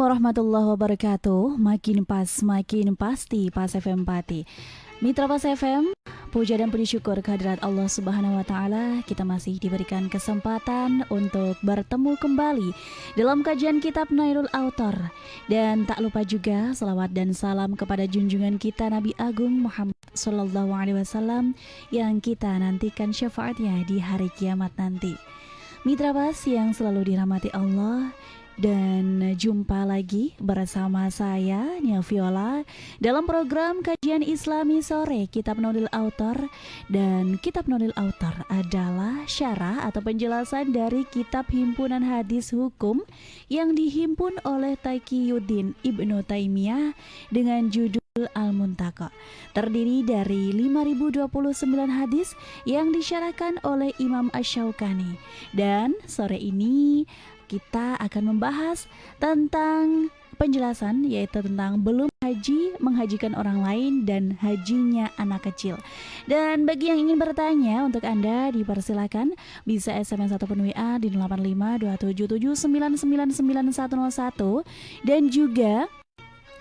warahmatullahi wabarakatuh. Makin pas, makin pasti Pas FM Pati. Mitra Pas FM, puja dan puji syukur kehadirat Allah Subhanahu wa taala, kita masih diberikan kesempatan untuk bertemu kembali dalam kajian kitab Nailul Autor. Dan tak lupa juga selawat dan salam kepada junjungan kita Nabi Agung Muhammad sallallahu alaihi wasallam yang kita nantikan syafaatnya di hari kiamat nanti. Mitra Pas yang selalu dirahmati Allah, dan jumpa lagi bersama saya Nia Viola dalam program kajian Islami sore Kitab Nailul Autor. Dan Kitab Nailul Autor adalah syarah atau penjelasan dari kitab himpunan hadis hukum yang dihimpun oleh Taqiyuddin Ibnu Taimiyah dengan judul Al-Muntaqo. Terdiri dari 5029 hadis yang disyarahkan oleh Imam Asy-Syaukani. Dan sore ini kita akan membahas tentang penjelasan, yaitu tentang belum haji, menghajikan orang lain, dan hajinya anak kecil. Dan bagi yang ingin bertanya, untuk Anda dipersilakan bisa SMS ataupun WA di 085277999101, dan juga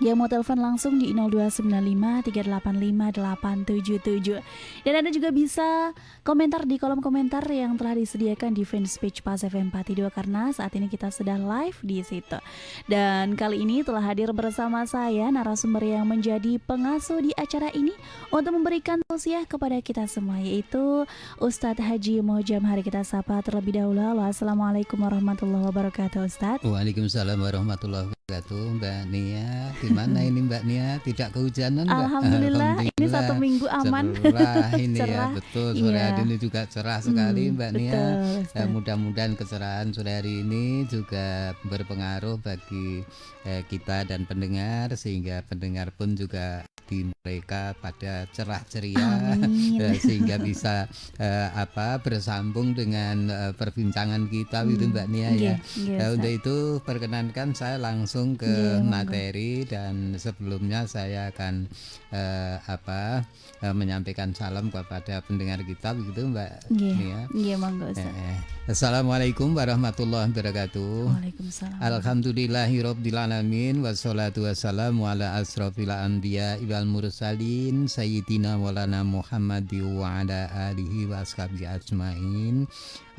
yang mau telepon langsung di 02953858877. Dan Anda juga bisa komentar di kolom komentar yang telah disediakan di fanpage Pas FM 42 karena saat ini kita sedang live di situ. Dan kali ini telah hadir bersama saya narasumber yang menjadi pengasuh di acara ini untuk memberikan tausiah kepada kita semua, yaitu Ustadz Haji Mojam. Hari kita sapa terlebih dahulu. Assalamualaikum warahmatullahi wabarakatuh, Ustadz. Waalaikumsalam warahmatullahi wabarakatuh. Mbak Nia, gimana ini Mbak Nia? Tidak kehujanan Mbak? Alhamdulillah, ini satu minggu aman. Cerah ini cerah. Ya, betul. Sore hari ini juga cerah sekali Mbak Nia. Mudah-mudahan kecerahan sore hari ini juga berpengaruh bagi kita dan pendengar, sehingga pendengar pun juga di mereka pada cerah ceria, sehingga bisa bersambung dengan perbincangan kita gitu Mbak Nia ya. Untuk itu perkenankan saya langsung ke materi, dan sebelumnya saya akan menyampaikan salam kepada pendengar kita begitu Mbak Nia. Monggo Ustaz. Assalamualaikum warahmatullahi wabarakatuh. Waalaikumsalam. Alhamdulillahirabbil alamin, wassalatu wassalamu ala asrofil anbiya wal mursalin sayyidina walana Muhammadi wa ala alihi wa ashabihi ajmain.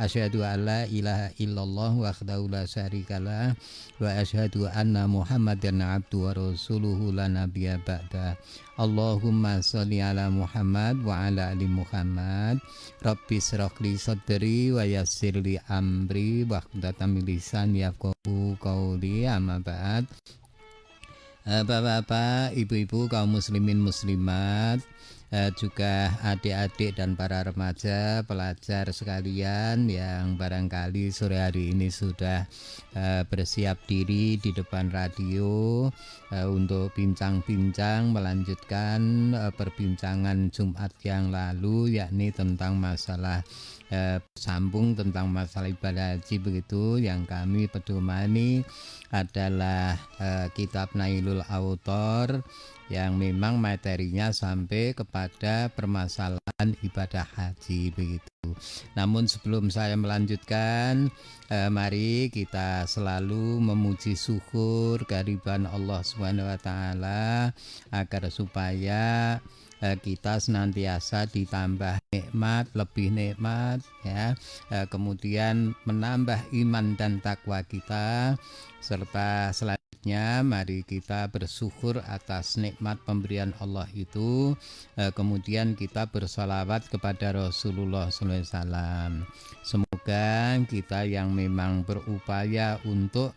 Asyhadu an la ilaha illallah wahdahu la syarikalah wa asyhadu anna Muhammadan abduhu wa rasuluhu la nabiyya ba'da. Allahumma sholli ala Muhammad wa ala ali Muhammad. Rabbi shrah li sadri wa yassir li amri wahlul min lisani yafqahu qawli. Amma ba'd. Bapak-bapak, ibu-ibu, kaum muslimin muslimat, juga adik-adik dan para remaja pelajar sekalian yang barangkali sore hari ini sudah bersiap diri di depan radio untuk bincang-bincang melanjutkan perbincangan Jumat yang lalu, yakni tentang masalah sambung tentang masalah ibadah haji begitu. Yang kami pedomani adalah kitab Nailul Autor yang memang materinya sampai kepada permasalahan ibadah haji begitu. Namun sebelum saya melanjutkan, mari kita selalu memuji syukur kehadiran Allah Subhanahu wa taala agar supaya kita senantiasa ditambah nikmat, lebih nikmat ya, kemudian menambah iman dan takwa kita, serta selanjutnya mari kita bersyukur atas nikmat pemberian Allah itu, kemudian kita bersalawat kepada Rasulullah SAW. Semoga kita yang memang berupaya untuk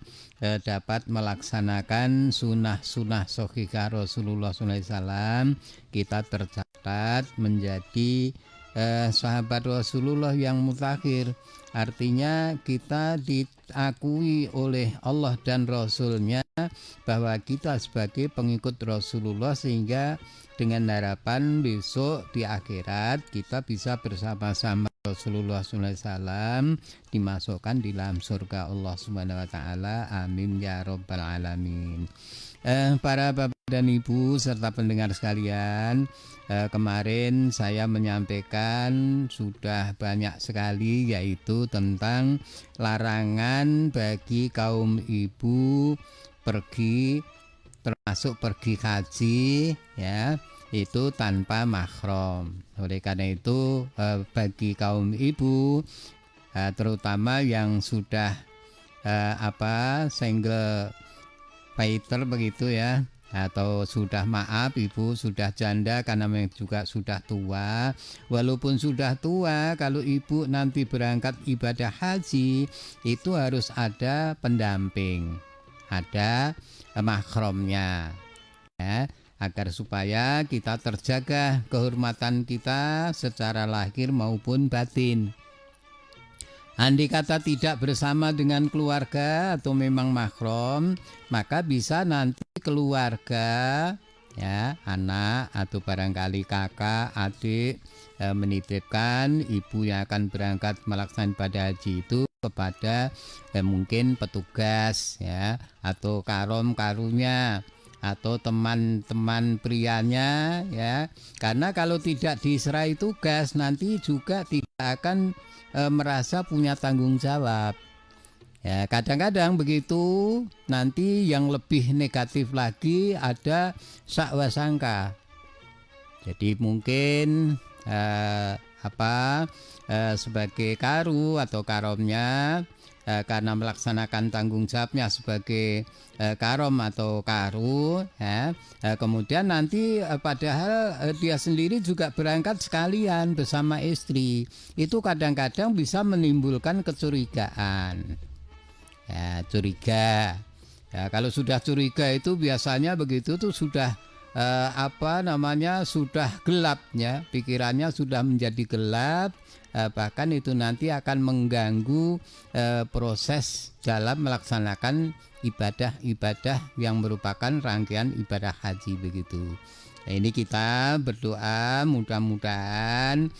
dapat melaksanakan sunnah-sunnah sahihah Rasulullah SAW, kita tercatat menjadi sahabat Rasulullah yang mutakhir. Artinya kita diakui oleh Allah dan Rasulnya bahwa kita sebagai pengikut Rasulullah, sehingga dengan harapan besok di akhirat kita bisa bersama-sama Rasulullah SAW dimasukkan di dalam surga Allah Subhanahu wa taala. Amin ya rabbal alamin. Para bapak dan ibu serta pendengar sekalian, kemarin saya menyampaikan sudah banyak sekali, yaitu tentang larangan bagi kaum ibu pergi, termasuk pergi haji, ya, itu tanpa mahram. Oleh karena itu bagi kaum ibu, terutama yang sudah single fighter begitu ya, atau sudah ibu sudah janda karena memang juga sudah tua. Walaupun sudah tua, kalau ibu nanti berangkat ibadah haji itu harus ada pendamping, ada mahramnya, ya, agar supaya kita terjaga kehormatan kita secara lahir maupun batin. Andai kata tidak bersama dengan keluarga atau memang mahram, maka bisa nanti keluarga, ya, anak atau barangkali kakak, adik menitipkan ibu yang akan berangkat melaksanakan ibadah haji itu kepada mungkin petugas, ya, atau karunya atau teman-teman prianya, ya, karena kalau tidak diserai tugas nanti juga tidak akan merasa punya tanggung jawab. Ya, kadang-kadang begitu, nanti yang lebih negatif lagi ada sakwa sangka. Jadi mungkin sebagai karu atau karomnya, karena melaksanakan tanggung jawabnya sebagai karom atau karu, ya, kemudian nanti padahal dia sendiri juga berangkat sekalian bersama istri, itu kadang-kadang bisa menimbulkan kecurigaan, ya, curiga. Ya, kalau sudah curiga itu biasanya begitu tuh sudah sudah gelap, ya, pikirannya sudah menjadi gelap, bahkan itu nanti akan mengganggu proses dalam melaksanakan ibadah-ibadah yang merupakan rangkaian ibadah haji begitu. Nah, ini kita berdoa mudah-mudahan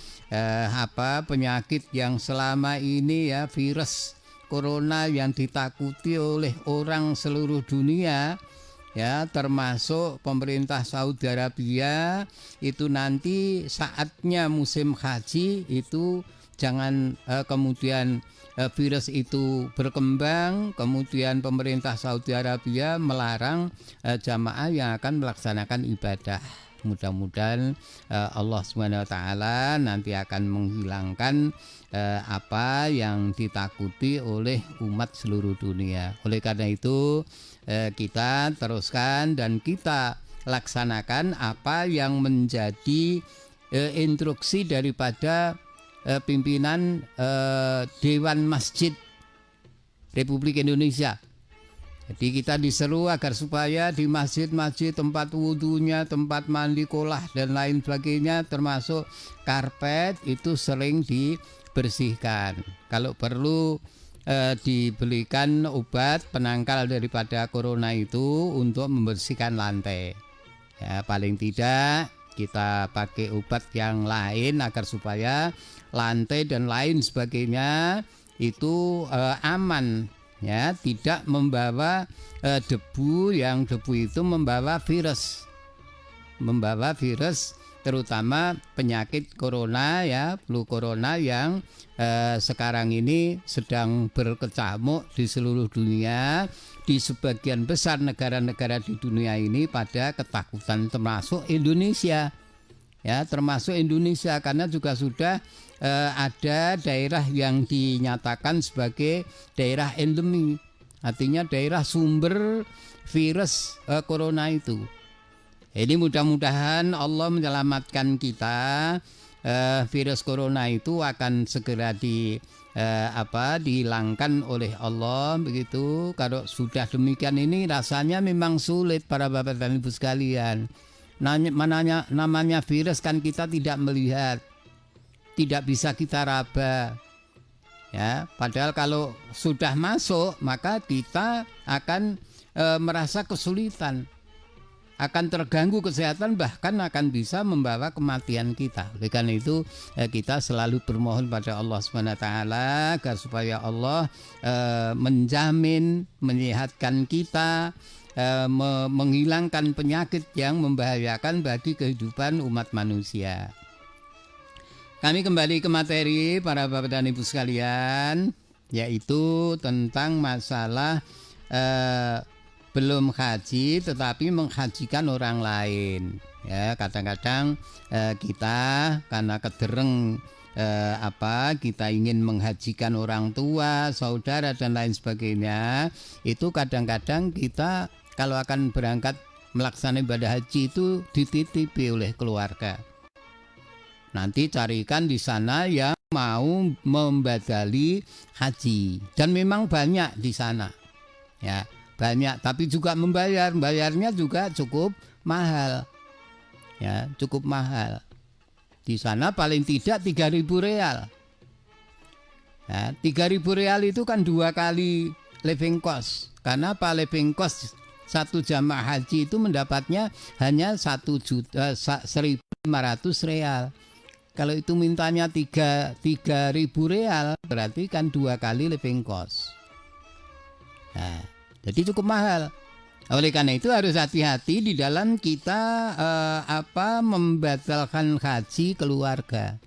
penyakit yang selama ini, ya, virus corona yang ditakuti oleh orang seluruh dunia, ya, termasuk pemerintah Saudi Arabia, itu nanti saatnya musim haji itu jangan kemudian virus itu berkembang, kemudian pemerintah Saudi Arabia melarang jamaah yang akan melaksanakan ibadah. Mudah-mudahan Allah SWT nanti akan menghilangkan apa yang ditakuti oleh umat seluruh dunia. Oleh karena itu kita teruskan dan kita laksanakan apa yang menjadi instruksi daripada pimpinan Dewan Masjid Republik Indonesia. Jadi kita diseru agar supaya di masjid-masjid tempat wudhunya, tempat mandi kolah dan lain sebagainya, termasuk karpet itu sering dibersihkan. Kalau perlu dibelikan obat penangkal daripada corona itu untuk membersihkan lantai. Ya, paling tidak kita pakai obat yang lain agar supaya lantai dan lain sebagainya itu aman, ya, tidak membawa debu itu membawa virus terutama penyakit corona, ya, flu corona yang sekarang ini sedang berkecamuk di seluruh dunia. Di sebagian besar negara-negara di dunia ini pada ketakutan, termasuk Indonesia, ya, termasuk Indonesia, karena juga sudah ada daerah yang dinyatakan sebagai daerah endemi, artinya daerah sumber virus corona itu. Ini mudah-mudahan Allah menyelamatkan kita. Virus corona itu akan segera dihilangkan oleh Allah begitu. Kalau sudah demikian ini rasanya memang sulit para bapak dan ibu sekalian. Namanya virus kan kita tidak melihat, tidak bisa kita raba, ya. Padahal kalau sudah masuk maka kita akan merasa kesulitan, akan terganggu kesehatan, bahkan akan bisa membawa kematian kita. Oleh karena itu kita selalu bermohon pada Allah SWT agar supaya Allah menjamin, menyehatkan kita, menghilangkan penyakit yang membahayakan bagi kehidupan umat manusia. Kami kembali ke materi para bapak dan ibu sekalian, yaitu tentang masalah belum haji tetapi menghajikan orang lain. Ya, kadang-kadang kita karena kedereng kita ingin menghajikan orang tua, saudara dan lain sebagainya, itu kadang-kadang kita kalau akan berangkat melaksanakan ibadah haji itu dititipi oleh keluarga. Nanti carikan di sana yang mau membadali haji, dan memang banyak di sana, ya banyak, tapi juga bayarnya juga cukup mahal, ya cukup mahal. Di sana paling tidak 3.000 real. Ya, 3.000 real itu kan 2 kali living cost. Karena apa? Living cost satu jamaah haji itu mendapatnya hanya 1.500 real. Kalau itu mintanya 3.000 real, berarti kan 2 kali living cost. Nah, jadi cukup mahal. Oleh karena itu harus hati-hati di dalam kita membatalkan haji keluarga.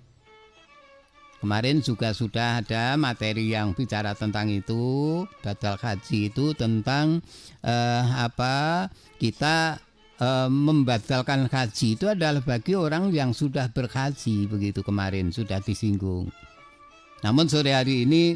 Kemarin juga sudah ada materi yang bicara tentang itu. Batal haji itu tentang kita membatalkan haji itu adalah bagi orang yang sudah berhaji, begitu kemarin sudah disinggung. Namun sore hari ini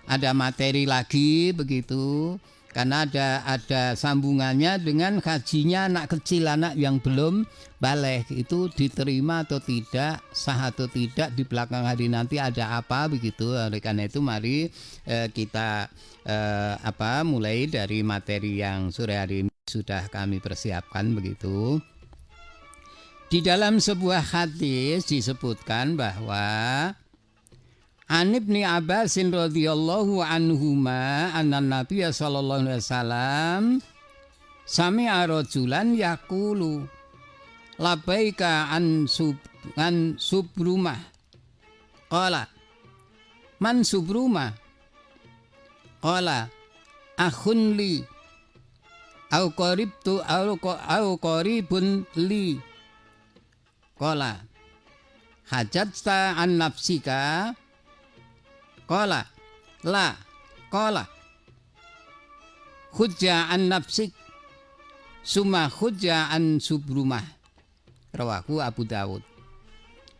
ada materi lagi begitu. Karena ada sambungannya dengan hajinya anak kecil, anak yang belum baligh itu diterima atau tidak, sah atau tidak di belakang hari nanti ada apa begitu. Oleh karena itu mari kita mulai dari materi yang sore hari ini sudah kami persiapkan begitu. Di dalam sebuah hadis disebutkan bahwa An Ibni Abbasin radhiyallahu anhuma anna Nabiya sallallahu alaihi wasallam sami'a rajulan yaqulu labbaika an subrumah qala man subrumah qala akhun li au qaribun li qala hajatsa an nafsika qala la qala khujja an nafsik summa khujja an subrumah. Rawahu Abu Dawud.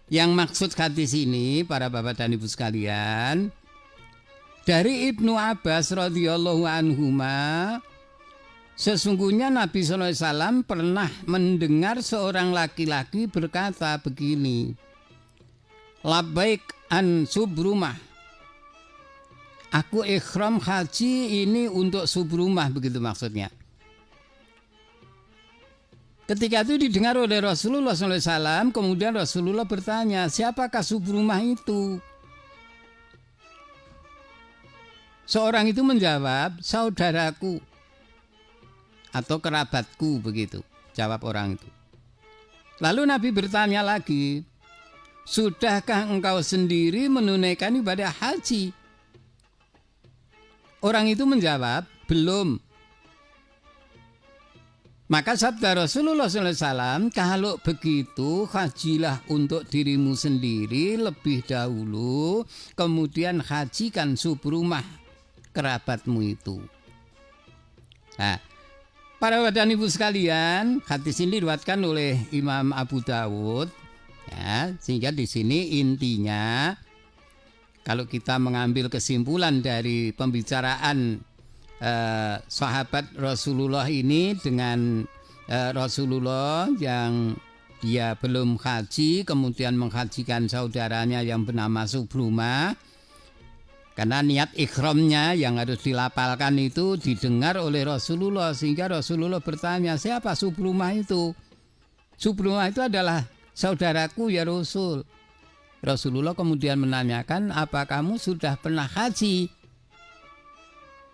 Yang maksud hadis ini para bapak dan ibu sekalian, dari Ibnu Abbas radhiyallahu anhuma, sesungguhnya Nabi SAW pernah mendengar seorang laki-laki berkata begini, labbaik an subrumah, aku ikhram haji ini untuk subrumah, begitu maksudnya. Ketika itu didengar oleh Rasulullah SAW, kemudian Rasulullah bertanya, siapakah subrumah itu? Seorang itu menjawab, saudaraku atau kerabatku, begitu jawab orang itu. Lalu Nabi bertanya lagi, sudahkah engkau sendiri menunaikan ibadah haji? Orang itu menjawab, belum. Maka sabda Rasulullah SAW, kalau begitu hajilah untuk dirimu sendiri lebih dahulu, kemudian hajikan subrumah kerabatmu itu. Nah, para bapak dan ibu sekalian, hadis ini diriwayatkan oleh Imam Abu Dawud, ya, sehingga di sini intinya, kalau kita mengambil kesimpulan dari pembicaraan sahabat Rasulullah ini dengan Rasulullah yang dia belum haji kemudian menghajikan saudaranya yang bernama Subrumah, karena niat ikhramnya yang harus dilapalkan itu didengar oleh Rasulullah, sehingga Rasulullah bertanya, siapa Subrumah itu? Subrumah itu adalah saudaraku ya Rasul. Rasulullah kemudian menanyakan, apa kamu sudah pernah haji?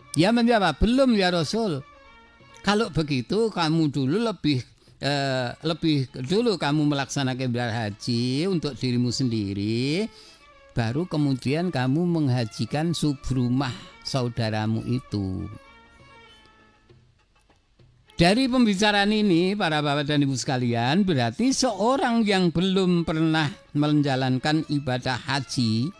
Dia menjawab, belum ya Rasul. Kalau begitu kamu dulu lebih dulu kamu melaksanakan ibadah haji untuk dirimu sendiri, baru kemudian kamu menghajikan subrumah saudaramu itu. Dari pembicaraan ini para bapak dan ibu sekalian, berarti seorang yang belum pernah menjalankan ibadah haji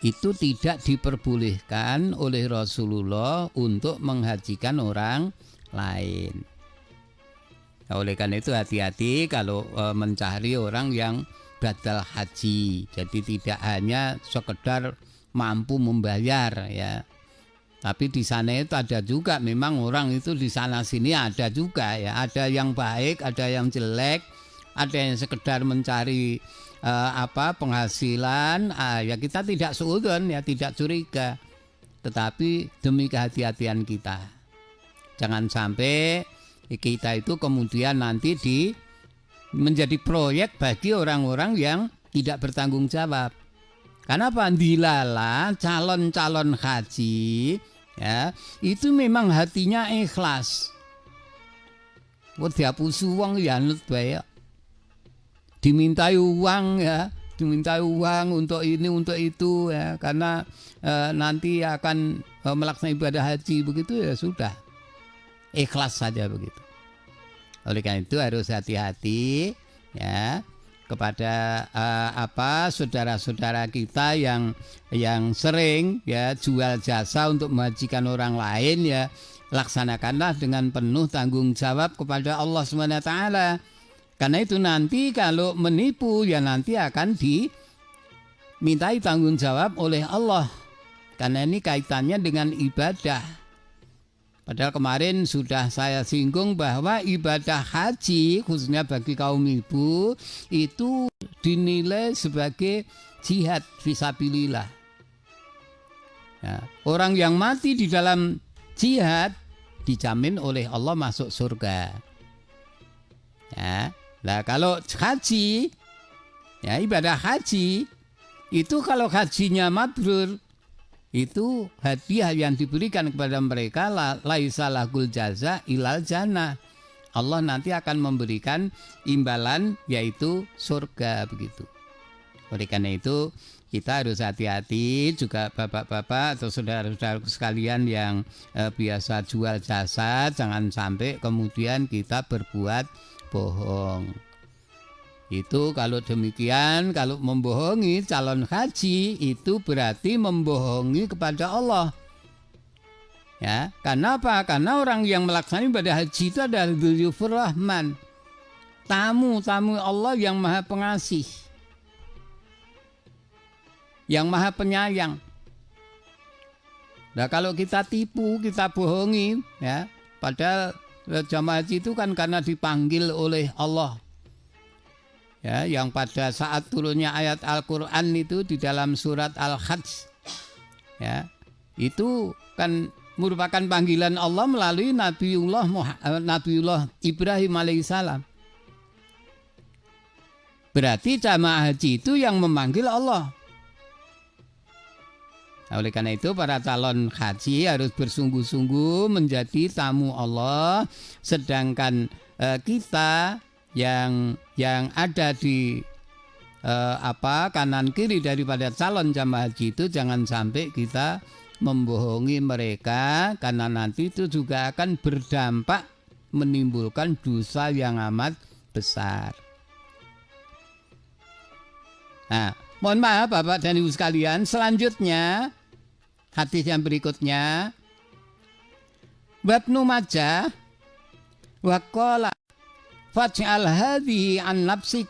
itu tidak diperbolehkan oleh Rasulullah untuk menghajikan orang lain. Nah, oleh karena itu hati-hati kalau mencari orang yang badal haji. Jadi tidak hanya sekedar mampu membayar ya. Tapi di sana itu ada juga memang orang itu di sana sini ada juga ya. Ada yang baik, ada yang jelek, ada yang sekedar mencari penghasilan. Ya kita tidak suudzon ya, tidak curiga. Tetapi demi kehati-hatian kita, jangan sampai kita itu kemudian nanti menjadi proyek bagi orang-orang yang tidak bertanggung jawab. Karena dilala calon-calon haji ya, itu memang hatinya ikhlas. Dihapusi uang ya nut bae. Dimintai uang ya, dimintai uang untuk ini untuk itu ya, karena nanti akan melaksanakan ibadah haji begitu ya sudah. Ikhlas saja begitu. Oleh karena itu harus hati-hati ya kepada saudara-saudara kita yang sering ya jual jasa untuk menghajikan orang lain ya, laksanakanlah dengan penuh tanggung jawab kepada Allah SWT. Karena itu nanti kalau menipu ya nanti akan dimintai tanggung jawab oleh Allah. Karena ini kaitannya dengan ibadah. Padahal kemarin sudah saya singgung bahwa ibadah haji khususnya bagi kaum ibu itu dinilai sebagai jihad fisabilillah. Ya, orang yang mati di dalam jihad dijamin oleh Allah masuk surga. Ya, nah kalau haji, ya ibadah haji itu kalau hajinya mabrur, itu hadiah yang diberikan kepada mereka laisa lahul jaza ilal jannah. Allah nanti akan memberikan imbalan yaitu surga begitu. Oleh karena itu kita harus hati-hati juga bapak-bapak atau saudara-saudara sekalian yang biasa jual jasa, jangan sampai kemudian kita berbuat bohong. Itu kalau demikian, kalau membohongi calon haji itu berarti membohongi kepada Allah. Ya, karena apa? Karena orang yang melaksanakan ibadah haji itu adalah dzuyufur rahman. Tamu-tamu Allah yang Maha Pengasih. Yang Maha Penyayang. Nah, kalau kita tipu, kita bohongi, ya, padahal jamaah haji itu kan karena dipanggil oleh Allah. Ya, yang pada saat turunnya ayat Al-Quran itu di dalam surat Al-Hajj, ya, itu kan merupakan panggilan Allah melalui Nabiullah Ibrahim alaihissalam. Berarti jamaah haji itu yang memanggil Allah. Nah, oleh karena itu para calon haji harus bersungguh-sungguh menjadi tamu Allah, sedangkan kita yang ada di kanan kiri daripada calon jamaah haji itu jangan sampai kita membohongi mereka, karena nanti itu juga akan berdampak menimbulkan dosa yang amat besar. Nah, mohon maaf Bapak dan Ibu sekalian, selanjutnya hadis yang berikutnya Ibnu Majah wa qala faj'al hadhihi an nafsik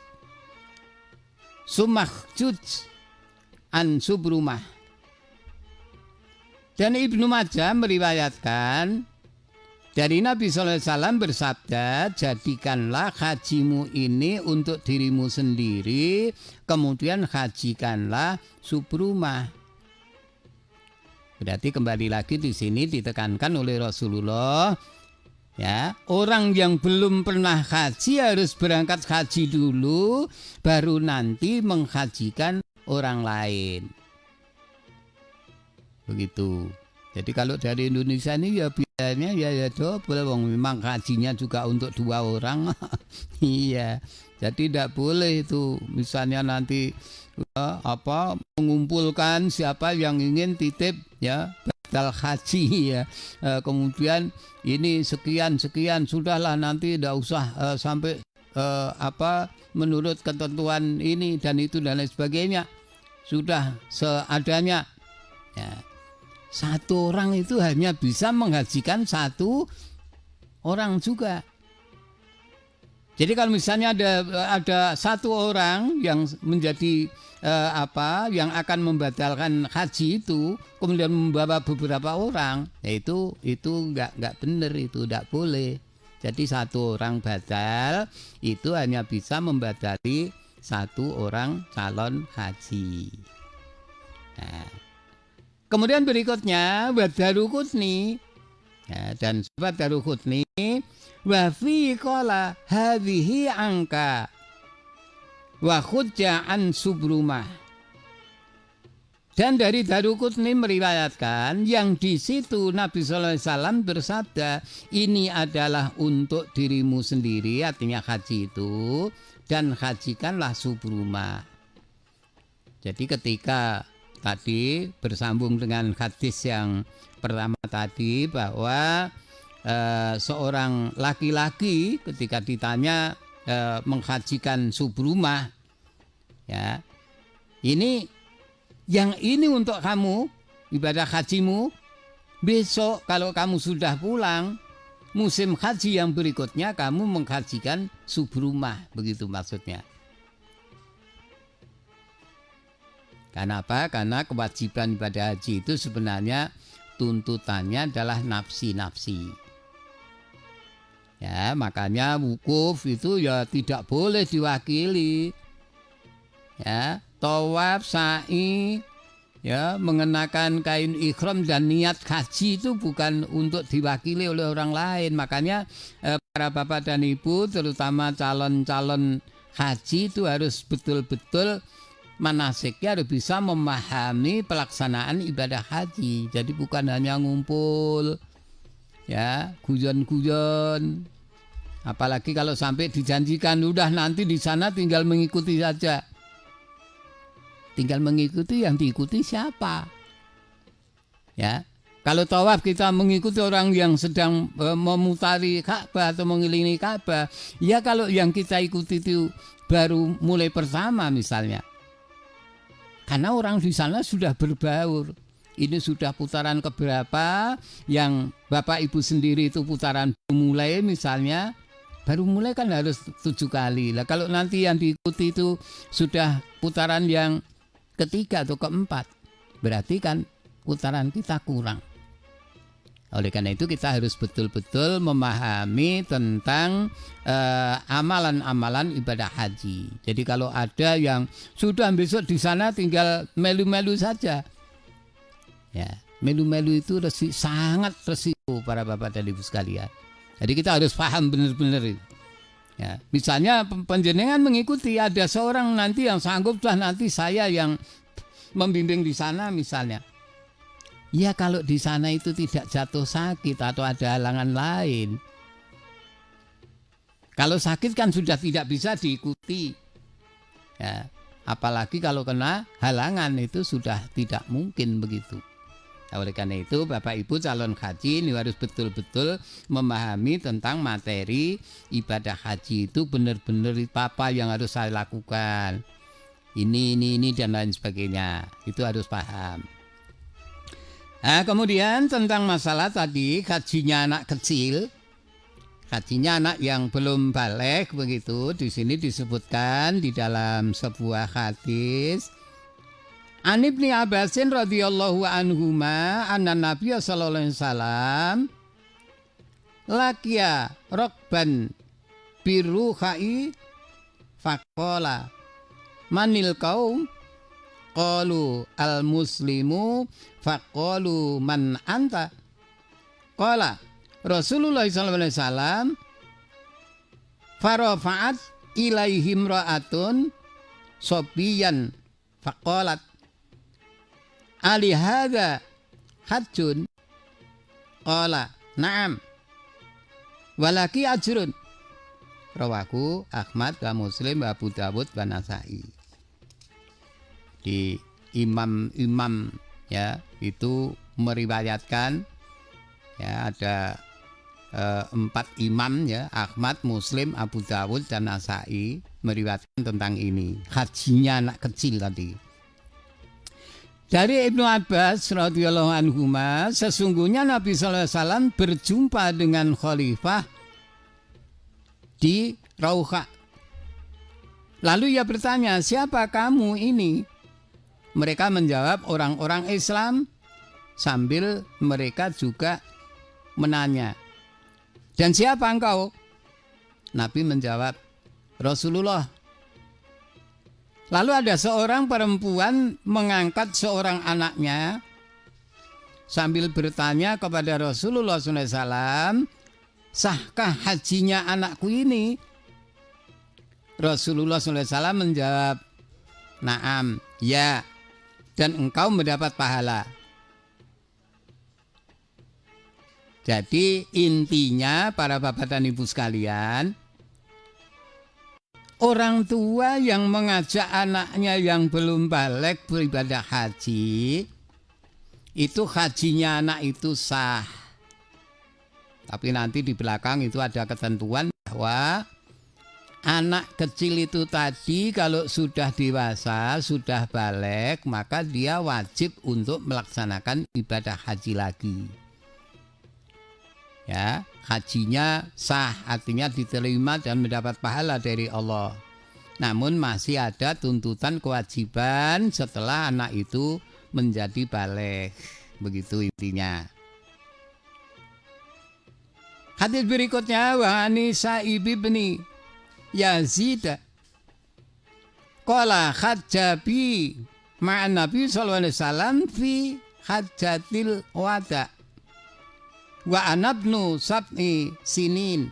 sumakhjuj an subrumah. Dan Ibnu Majah meriwayatkan dari Nabi SAW bersabda, jadikanlah hajimu ini untuk dirimu sendiri, kemudian hajikanlah subrumah. Berarti kembali lagi di sini ditekankan oleh Rasulullah, ya, orang yang belum pernah haji harus berangkat haji dulu, baru nanti menghajikan orang lain. Begitu. Jadi kalau dari Indonesia ini ya biasanya ya double, memang hajinya juga untuk 2 orang. Iya. Jadi tidak boleh itu misalnya nanti mengumpulkan siapa yang ingin titip ya badal haji ya. Kemudian ini sekian sudahlah, nanti tidak usah sampai menurut ketentuan ini dan itu dan lain sebagainya. sudah seadanya. Ya. Satu orang itu hanya bisa menghajikan satu orang juga. Jadi kalau misalnya ada satu orang yang menjadi yang akan membatalkan haji itu, kemudian membawa beberapa orang, ya itu nggak benar, itu nggak boleh. Jadi satu orang batal itu hanya bisa membatali satu orang calon haji. Nah, kemudian berikutnya Daruqutni, ya, dan sahabat Daruqutni wa fi qala hadhihi angka wa khujja an subrumah. Dan dari Daruqutni meriwayatkan yang di situ Nabi sallallahu alaihi wasallam bersabda, ini adalah untuk dirimu sendiri, artinya haji itu, dan hajikanlah subrumah. Jadi ketika tadi bersambung dengan hadis yang pertama tadi bahwa seorang laki-laki ketika ditanya menghajikan subrumah, ya, yang ini untuk kamu ibadah hajimu, besok kalau kamu sudah pulang musim haji yang berikutnya kamu menghajikan subrumah, begitu maksudnya. Karena apa? Karena kewajiban ibadah haji itu sebenarnya tuntutannya adalah nafsi-nafsi. Ya, makanya wukuf itu ya tidak boleh diwakili. Ya, tawaf, sa'i, ya, mengenakan kain ihram dan niat haji itu bukan untuk diwakili oleh orang lain. Makanya para bapak dan ibu, terutama calon-calon haji itu harus betul-betul manasiknya, harus bisa memahami pelaksanaan ibadah haji. Jadi bukan hanya ngumpul, ya, guyon-guyon. Apalagi kalau sampai dijanjikan udah nanti di sana tinggal mengikuti saja. Tinggal mengikuti, yang diikuti siapa? Ya, kalau tawaf kita mengikuti orang yang sedang memutari Ka'bah atau mengelilingi Ka'bah. Ya kalau yang kita ikuti itu baru mulai pertama misalnya. Karena orang di sana sudah berbaur. Ini sudah putaran keberapa, yang Bapak Ibu sendiri itu putaran mulai misalnya. Baru mulai kan harus 7 kali. Lah kalau nanti yang diikuti itu sudah putaran yang ketiga atau keempat, berarti kan putaran kita kurang. Oleh karena itu kita harus betul-betul memahami tentang amalan-amalan ibadah haji. Jadi kalau ada yang sudah besok di sana tinggal melu-melu saja, ya, melu-melu itu sangat resiko para bapak dan ibu sekalian. Jadi kita harus paham benar-benar itu. Ya, misalnya panjenengan mengikuti, ada seorang nanti yang sangguplah nanti saya yang membimbing di sana misalnya. Ya kalau di sana itu tidak jatuh sakit atau ada halangan lain. Kalau sakit kan sudah tidak bisa diikuti. Ya, apalagi kalau kena halangan itu sudah tidak mungkin begitu. Nah, oleh karena itu Bapak Ibu calon haji ini harus betul-betul memahami tentang materi ibadah haji itu, benar-benar apa yang harus saya lakukan. Ini dan lain sebagainya. Itu harus paham. Nah, kemudian tentang masalah tadi hajinya anak kecil, hajinya anak yang belum baligh begitu, di sini disebutkan di dalam sebuah hadis. An Ibni Abbasin radhiyallahu anhuma anna Nabiya sallallahu alaihi wasallam laqiya rokban biruhai faqala manil qaum qalu al muslimu faqalu man anta qala Rasulullah sallallahu alaihi wasallam farafa'at ilaihim ra'atun sobiyan faqalat ali hadza hajjun qala na'am walaki ajrun rawahu Ahmad wa Muslim wa Abu Dawud wa Nasa'i. Di imam-imam ya itu meriwayatkan, ya ada 4 imam ya, Ahmad, Muslim, Abu Dawud dan Nasa'i meriwayatkan tentang ini, hajinya anak kecil tadi. Dari Ibnu Abbas radhiyallahu anhuma, sesungguhnya Nabi sallallahu alaihi wasallam berjumpa dengan khalifah di Rauha. Lalu ia bertanya, "Siapa kamu ini?" Mereka menjawab, "Orang-orang Islam," sambil mereka juga menanya, "Dan siapa engkau?" Nabi menjawab, "Rasulullah." Lalu ada seorang perempuan mengangkat seorang anaknya sambil bertanya kepada Rasulullah SAW, "Sahkah hajinya anakku ini?" Rasulullah SAW menjawab, "Naam, ya, dan engkau mendapat pahala." Jadi intinya para bapak dan ibu sekalian, orang tua yang mengajak anaknya yang belum balik beribadah haji, itu hajinya anak itu sah. Tapi nanti di belakang itu ada ketentuan bahwa anak kecil itu tadi kalau sudah dewasa, sudah balik, maka dia wajib untuk melaksanakan ibadah haji lagi. Ya, hajinya sah, artinya diterima dan mendapat pahala dari Allah. Namun masih ada tuntutan kewajiban setelah anak itu menjadi baligh. Begitu intinya. Hadis berikutnya, wa ani Sa'ib bin Yazid qala hajjabi ma'an Nabi sallallahu alaihi wasallam fi hajjatil wada. Wa anabnu sab'i sinin.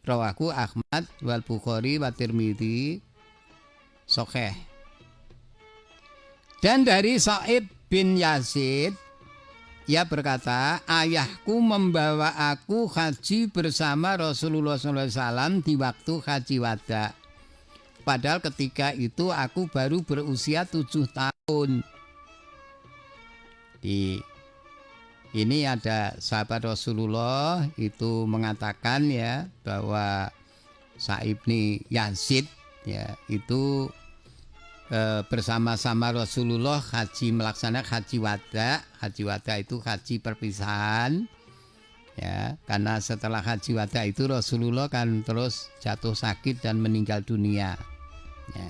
Rawahu Ahmad wal Bukhari wa Tirmidzi sahih. Dan dari Sa'ib bin Yazid, ia berkata, "Ayahku membawa aku haji bersama Rasulullah SAW di waktu haji wada. Padahal ketika itu aku baru berusia 7 tahun." Ini ada sahabat Rasulullah itu mengatakan ya bahwa Sa'ib bin Yazid ya itu bersama-sama Rasulullah haji melaksanakan haji wada. Haji wada itu haji perpisahan ya, karena setelah haji wada itu Rasulullah kan terus jatuh sakit dan meninggal dunia ya.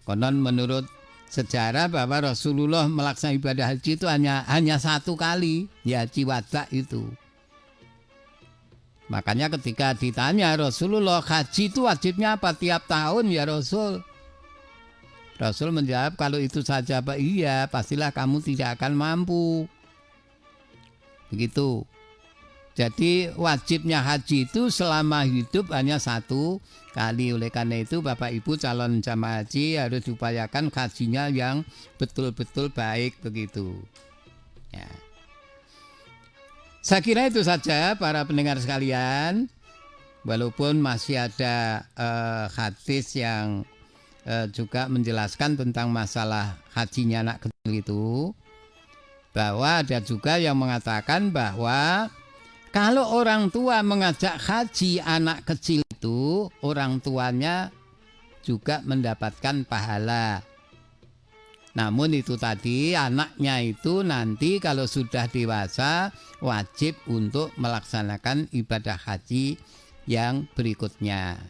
Konon menurut sejarah bahwa Rasulullah melaksanakan ibadah haji itu hanya satu kali ya, haji wada itu. Makanya ketika ditanya Rasulullah, haji itu wajibnya apa tiap tahun ya Rasul? Rasul menjawab, kalau itu saja Pak, iya, pastilah kamu tidak akan mampu. Begitu. Jadi wajibnya haji itu selama hidup hanya satu kali. Oleh karena itu Bapak Ibu calon jamaah haji harus diupayakan hajinya yang betul-betul baik begitu. Ya. Saya kira itu saja para pendengar sekalian. Walaupun masih ada hadis yang juga menjelaskan tentang masalah hajinya anak kecil itu, bahwa ada juga yang mengatakan bahwa kalau orang tua mengajak haji anak kecil itu, orang tuanya juga mendapatkan pahala. Namun itu tadi anaknya itu nanti kalau sudah dewasa wajib untuk melaksanakan ibadah haji yang berikutnya.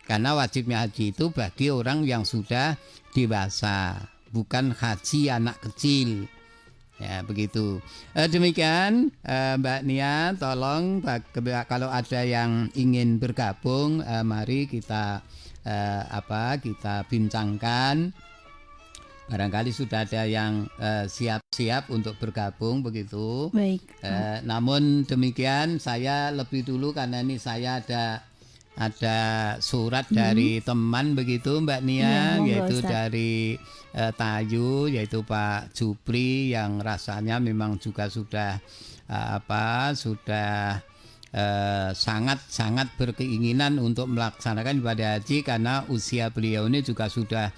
Karena wajibnya haji itu bagi orang yang sudah dewasa, bukan haji anak kecil. Ya begitu. Demikian Mbak Nia, tolong kalau ada yang ingin bergabung, mari kita kita bincangkan. Barangkali sudah ada yang siap-siap untuk bergabung begitu. Baik. Namun demikian saya lebih dulu karena ini saya ada surat dari teman begitu Mbak Nia, yaitu Ustaz. Dari Tayu, yaitu Pak Jupri yang rasanya memang juga sudah sangat berkeinginan untuk melaksanakan ibadah haji karena usia beliau ini juga sudah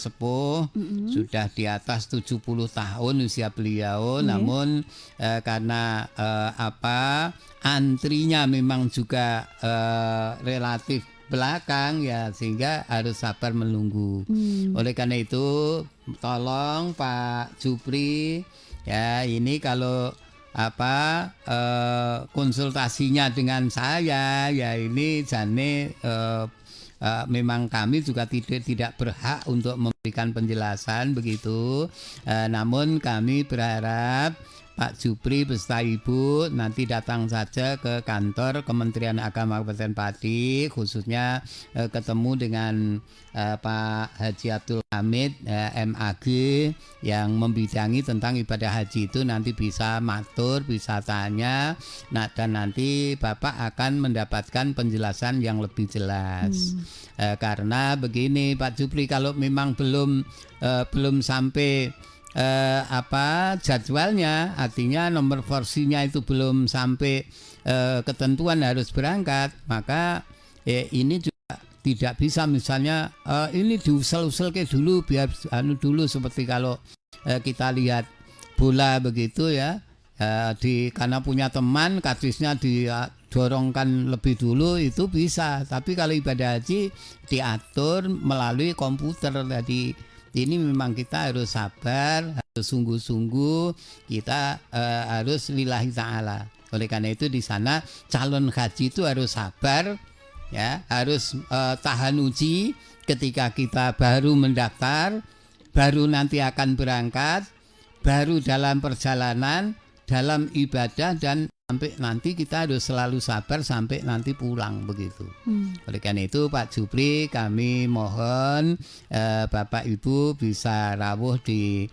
sepuh, sudah di atas 70 tahun usia beliau, namun karena antrinya memang juga relatif belakang ya, sehingga harus sabar menunggu. Oleh karena itu tolong Pak Jupri ya, ini kalau konsultasinya dengan saya ya, ini jane memang kami juga tidak berhak untuk memberikan penjelasan begitu. Namun kami berharap Pak Jupri beserta Ibu nanti datang saja ke kantor Kementerian Agama Kabupaten Pati, khususnya ketemu dengan Pak Haji Abdul Hamid MAG yang membidangi tentang ibadah haji itu. Nanti bisa matur, bisa tanya, dan nanti Bapak akan mendapatkan penjelasan yang lebih jelas. Karena begini Pak Jupri, kalau memang belum sampai jadwalnya, artinya nomor porsinya itu belum sampai ketentuan harus berangkat, maka ini juga tidak bisa misalnya ini diusul-usul ke dulu biar dulu, seperti kalau kita lihat bola begitu ya, karena punya teman kartisnya didorongkan lebih dulu itu bisa, tapi kalau ibadah haji diatur melalui komputer. Tadi ini memang kita harus sabar, harus sungguh-sungguh, kita harus lillahi ta'ala. Oleh karena itu di sana calon haji itu harus sabar ya, harus tahan uji ketika kita baru mendaftar, baru nanti akan berangkat, baru dalam perjalanan, dalam ibadah, dan sampai nanti kita harus selalu sabar sampai nanti pulang begitu. Oleh karena itu Pak Jupri, kami mohon Bapak Ibu bisa rawuh di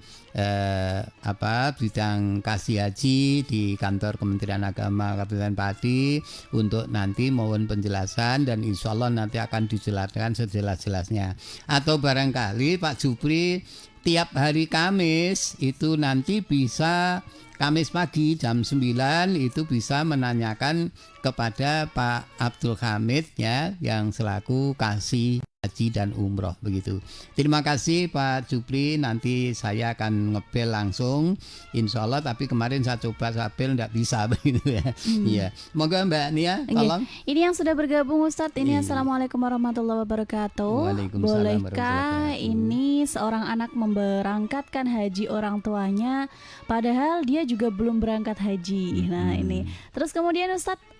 bidang kasih haji di kantor Kementerian Agama Kabupaten Pati untuk nanti mohon penjelasan, dan insya Allah nanti akan dijelaskan sejelas-jelasnya. Atau barangkali Pak Jupri tiap hari Kamis itu nanti bisa, Kamis pagi jam 9 itu bisa menanyakan kepada Pak Abdul Hamid ya, yang selaku kasih haji dan umroh begitu. Terima kasih Pak Jupri, nanti saya akan ngebel langsung insya Allah, tapi kemarin saya coba sabel tidak bisa begitu ya. Iya, moga Mbak Nia tolong. Ini yang sudah bergabung Ustadz ini. Assalamualaikum warahmatullahi wabarakatuh. Bolehkah ini seorang anak memberangkatkan haji orang tuanya padahal dia juga belum berangkat haji? Nah ini terus kemudian Ustadz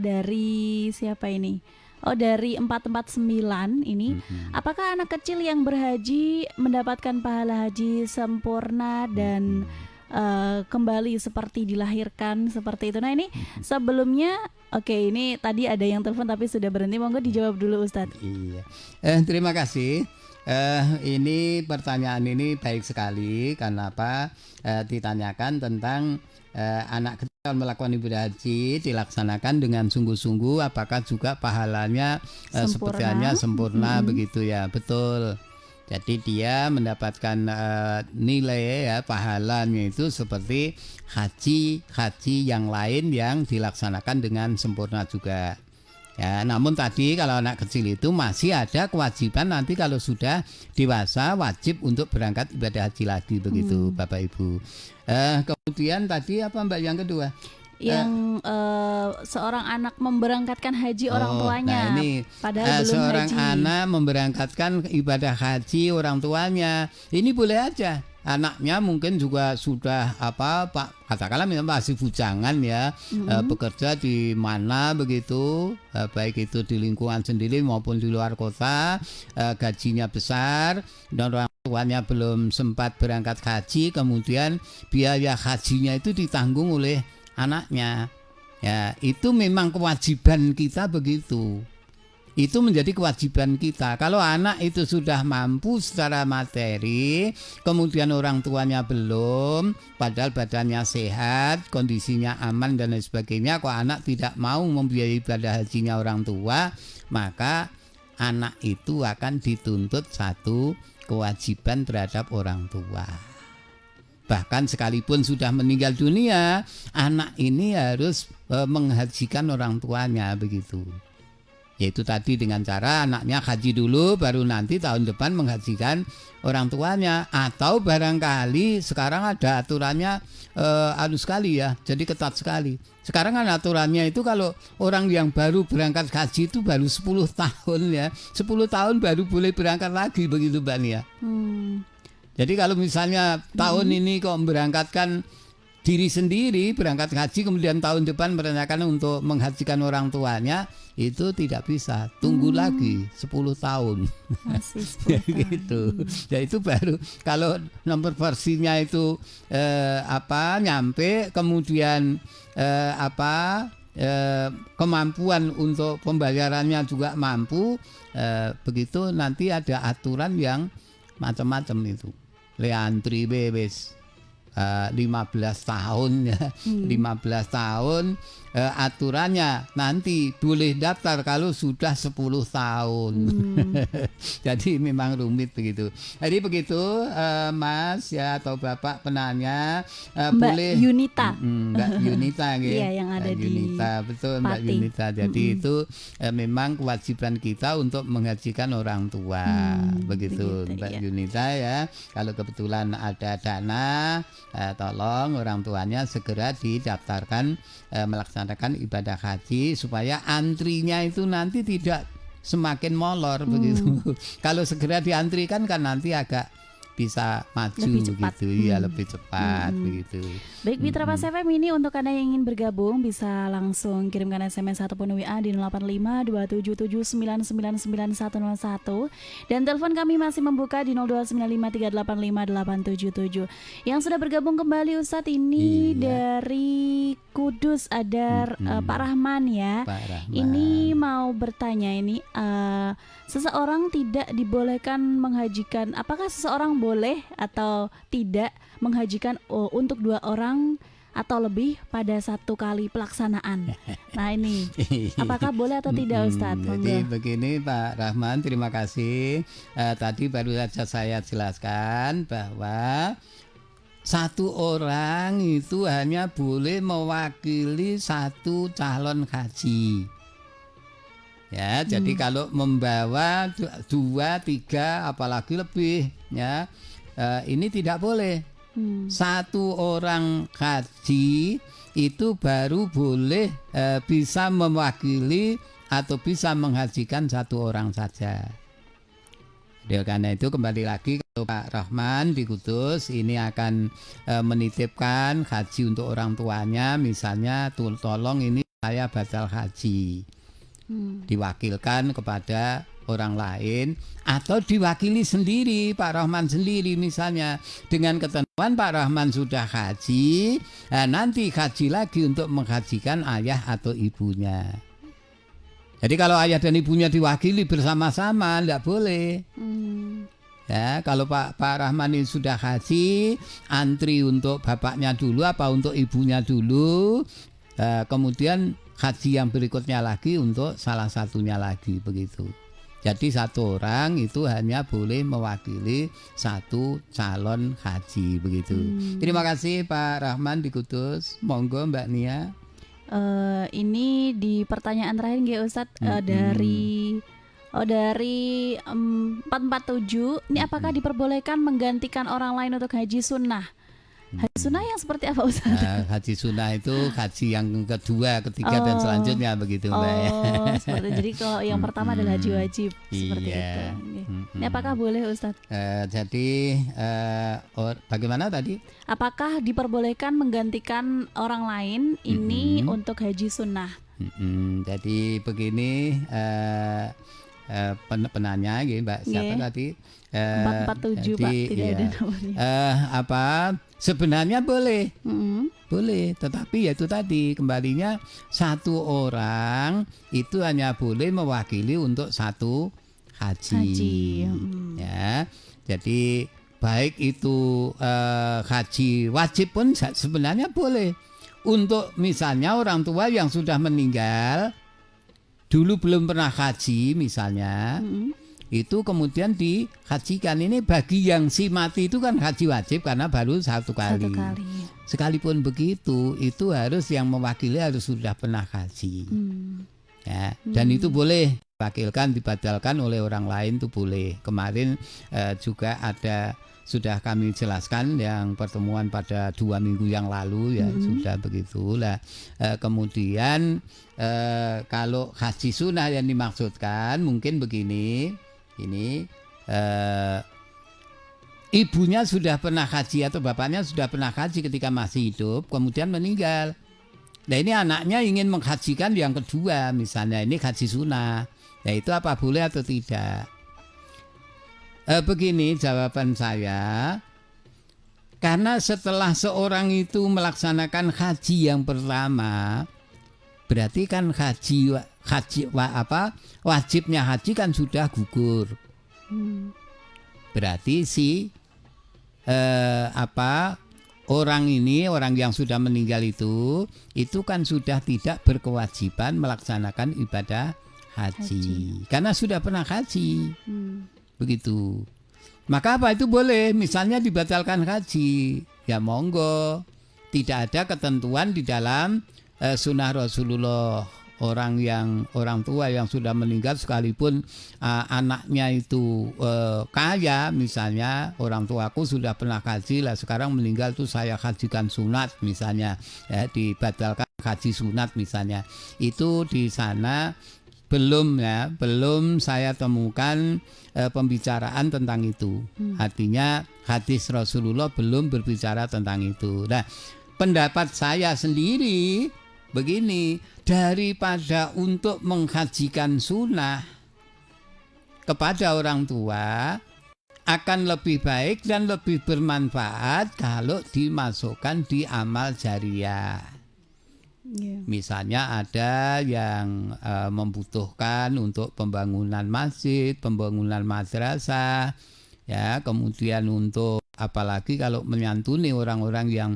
dari siapa ini? Dari 449 ini, apakah anak kecil yang berhaji mendapatkan pahala haji sempurna dan kembali seperti dilahirkan seperti itu? Nah ini sebelumnya, ini tadi ada yang telepon tapi sudah berhenti, monggo dijawab dulu Ustadz. Iya, terima kasih. Ini pertanyaan ini baik sekali. Kenapa ditanyakan tentang anak kecil melakukan ibadah haji dilaksanakan dengan sungguh-sungguh, apakah juga pahalanya sepertinya sempurna begitu ya? Betul. Jadi dia mendapatkan nilai ya, pahalanya itu seperti haji yang lain yang dilaksanakan dengan sempurna juga. Ya, namun tadi kalau anak kecil itu masih ada kewajiban nanti kalau sudah dewasa wajib untuk berangkat ibadah haji lagi begitu Bapak Ibu. Kemudian tadi apa Mbak yang kedua? Yang seorang anak memberangkatkan haji orang tuanya, nah ini, padahal belum seorang haji. anak memberangkatkan ibadah haji orang tuanya, ini boleh aja. Anaknya mungkin juga sudah katakanlah masih bujangan ya, bekerja di mana begitu, baik itu di lingkungan sendiri maupun di luar kota, gajinya besar dan orang tuanya belum sempat berangkat haji, kemudian biaya hajinya itu ditanggung oleh anaknya. Ya, itu memang kewajiban kita begitu. Itu menjadi kewajiban kita. Kalau anak itu sudah mampu secara materi, kemudian orang tuanya belum, padahal badannya sehat, kondisinya aman dan lain sebagainya, kok anak tidak mau membiayai ibadah hajinya orang tua, maka anak itu akan dituntut satu kewajiban terhadap orang tua. Bahkan sekalipun sudah meninggal dunia, anak ini harus menghajikan orang tuanya begitu. Yaitu tadi dengan cara anaknya haji dulu, baru nanti tahun depan menghajikan orang tuanya. Atau barangkali sekarang ada aturannya halus sekali ya, jadi ketat sekali. Sekarang kan aturannya itu kalau orang yang baru berangkat haji itu baru 10 tahun ya, 10 tahun baru boleh berangkat lagi, begitu Mbak Nia. Jadi kalau misalnya tahun ini kok berangkatkan diri sendiri berangkat haji, kemudian tahun depan merencanakan untuk menghajikan orang tuanya, itu tidak bisa, tunggu lagi 10 tahun. Masih 10 tahun. Gitu. Ya itu baru kalau nomor versinya itu nyampe, kemudian kemampuan untuk pembayarannya juga mampu, begitu nanti ada aturan yang macam-macam itu. Leantri bebes 15 tahun ya, 15 tahun aturannya nanti boleh daftar kalau sudah 10 tahun. Jadi memang rumit begitu. Jadi begitu Mas ya atau Bapak penanya, Mbak boleh Yunita. Mbak Yunita gitu. Iya, yang ada Mbak di Yunita, betul Mbak Pati. Yunita. Jadi itu memang kewajiban kita untuk menghajikan orang tua. Begitu Mbak iya. Yunita ya. Kalau kebetulan ada dana, tolong orang tuanya segera didaftarkan melaksanakan ibadah haji supaya antrinya itu nanti tidak semakin molor begitu. Kalau segera diantrikan kan nanti agak bisa maju Lebih cepat. gitu ya, lebih cepat begitu. Baik Mitra Pas FM, ini untuk Anda yang ingin bergabung bisa langsung kirimkan SMS ataupun WA di 085277999101 dan telepon kami masih membuka di 02953858877. Yang sudah bergabung kembali Ustadz ini dari Kudus ada Pak Rahman ya. Pak Rahman. Ini mau bertanya ini, seseorang tidak dibolehkan menghajikan, apakah seseorang boleh atau tidak menghajikan untuk 2 orang atau lebih pada satu kali pelaksanaan? Nah ini, apakah boleh atau tidak Ustadz? Jadi begini Pak Rahman, terima kasih. Tadi baru saja saya jelaskan bahwa satu orang itu hanya boleh mewakili satu calon haji. Ya, jadi kalau membawa 2, 3 apalagi lebih ya, ini tidak boleh. Satu orang haji itu baru boleh bisa mewakili atau bisa menghajikan satu orang saja. Oleh karena itu kembali lagi kalau Pak Rahman di Kudus ini akan menitipkan haji untuk orang tuanya, misalnya tolong ini saya batal haji. Diwakilkan kepada orang lain atau diwakili sendiri Pak Rahman sendiri, misalnya dengan ketentuan Pak Rahman sudah haji, nanti haji lagi untuk menghajikan ayah atau ibunya. Jadi kalau ayah dan ibunya diwakili bersama-sama tidak boleh. Ya, kalau Pak Rahman ini sudah haji, antri untuk bapaknya dulu apa untuk ibunya dulu, kemudian haji yang berikutnya lagi untuk salah satunya lagi begitu. Jadi satu orang itu hanya boleh mewakili satu calon haji begitu. Terima kasih Pak Rahman di Kudus. Monggo Mbak Nia. Ini di pertanyaan terakhir nggih Ustadz, dari 447. Ini apakah diperbolehkan menggantikan orang lain untuk haji sunnah? Haji sunnah yang seperti apa Ustaz? Haji sunnah itu haji yang kedua, ketiga dan selanjutnya begitu Mbak ya. Seperti jadi kalau yang pertama adalah haji wajib seperti itu. Ini apakah boleh Ustaz? Jadi bagaimana tadi? Apakah diperbolehkan menggantikan orang lain ini untuk haji sunnah? Jadi begini penanya gitu Mbak, siapa tadi? 447 Pak, tidak ada nomornya. Sebenarnya boleh, boleh, tetapi ya itu tadi kembalinya satu orang itu hanya boleh mewakili untuk satu haji. Ya, jadi baik itu haji wajib pun sebenarnya boleh. Untuk misalnya orang tua yang sudah meninggal dulu belum pernah haji misalnya, itu kemudian dihajikan. Ini bagi yang si mati itu kan haji wajib karena baru satu kali. Sekalipun begitu, itu harus yang mewakili harus sudah pernah haji. Ya, dan itu boleh diwakilkan, dibatalkan oleh orang lain itu boleh. Kemarin juga sudah kami jelaskan yang pertemuan pada 2 minggu yang lalu ya, sudah begitu lah. Kemudian kalau haji sunnah yang dimaksudkan mungkin begini, ini ibunya sudah pernah haji atau bapaknya sudah pernah haji ketika masih hidup, kemudian meninggal. Nah ini anaknya ingin menghajikan yang kedua, misalnya ini haji sunnah. Ya itu apa boleh atau tidak? Begini jawaban saya, karena setelah seorang itu melaksanakan haji yang pertama, berarti kan wajibnya haji kan sudah gugur. Berarti orang yang sudah meninggal itu kan sudah tidak berkewajiban melaksanakan ibadah haji. Karena sudah pernah haji. Begitu. Maka apa itu boleh, misalnya dibatalkan haji, ya monggo. Tidak ada ketentuan di dalam sunnah Rasulullah. Orang tua yang sudah meninggal sekalipun anaknya itu kaya, misalnya orang tuaku sudah pernah haji lah, sekarang meninggal tuh saya hajikan sunat misalnya, ya, dibatalkan haji sunat misalnya, itu di sana belum saya temukan pembicaraan tentang itu. Artinya hadis Rasulullah belum berbicara tentang itu. Nah, pendapat saya sendiri begini, daripada untuk menghajikan sunnah kepada orang tua, akan lebih baik dan lebih bermanfaat kalau dimasukkan di amal jariah. Misalnya ada yang membutuhkan untuk pembangunan masjid, pembangunan madrasah, ya, kemudian untuk apalagi kalau menyantuni orang-orang yang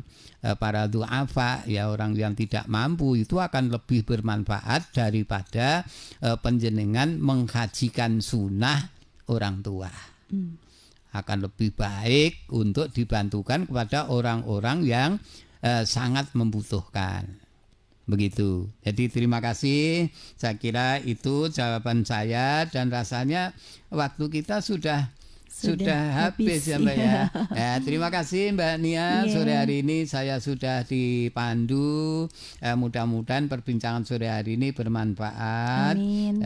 para du'afa, ya, orang yang tidak mampu, itu akan lebih bermanfaat daripada panjenengan menghajikan sunnah orang tua. Akan lebih baik untuk dibantukan kepada orang-orang yang sangat membutuhkan. Begitu. Jadi terima kasih. Saya kira itu jawaban saya, dan rasanya waktu kita sudah habis ya Mbak ya. Terima kasih Mbak Nia. Sore hari ini saya sudah dipandu. Mudah-mudahan perbincangan sore hari ini bermanfaat. Amin.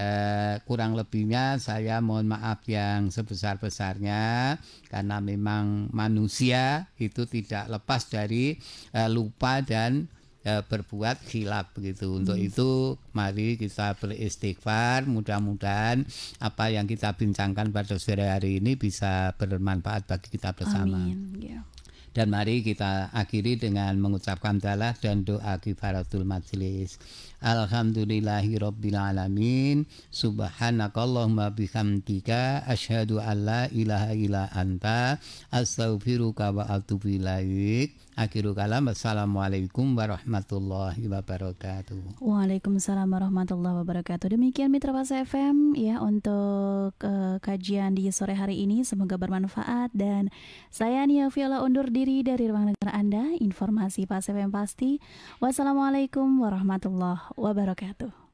Kurang lebihnya saya mohon maaf yang sebesar-besarnya, karena memang manusia itu tidak lepas dari lupa dan berbuat khilaf begitu. Untuk itu mari kita beristighfar, mudah-mudahan apa yang kita bincangkan pada sore hari ini bisa bermanfaat bagi kita bersama. Amin. Dan mari kita akhiri dengan mengucapkan dalah dan doa kifaratul majelis. Alhamdulillahirabbil alamin. Subhanakallahumma bihamdika asyhadu an la ilaha illa anta astaghfiruka wa atubu ilaik. Akhirul kalam, assalamualaikum warahmatullahi wabarakatuh. Waalaikumsalam warahmatullahi wabarakatuh. Demikian Mitra Fase FM ya untuk kajian di sore hari ini, semoga bermanfaat, dan saya Nia Viola undur diri dari ruang dengar Anda. Informasi Fase FM pasti. Wassalamualaikum warahmatullahi wabarakatuh.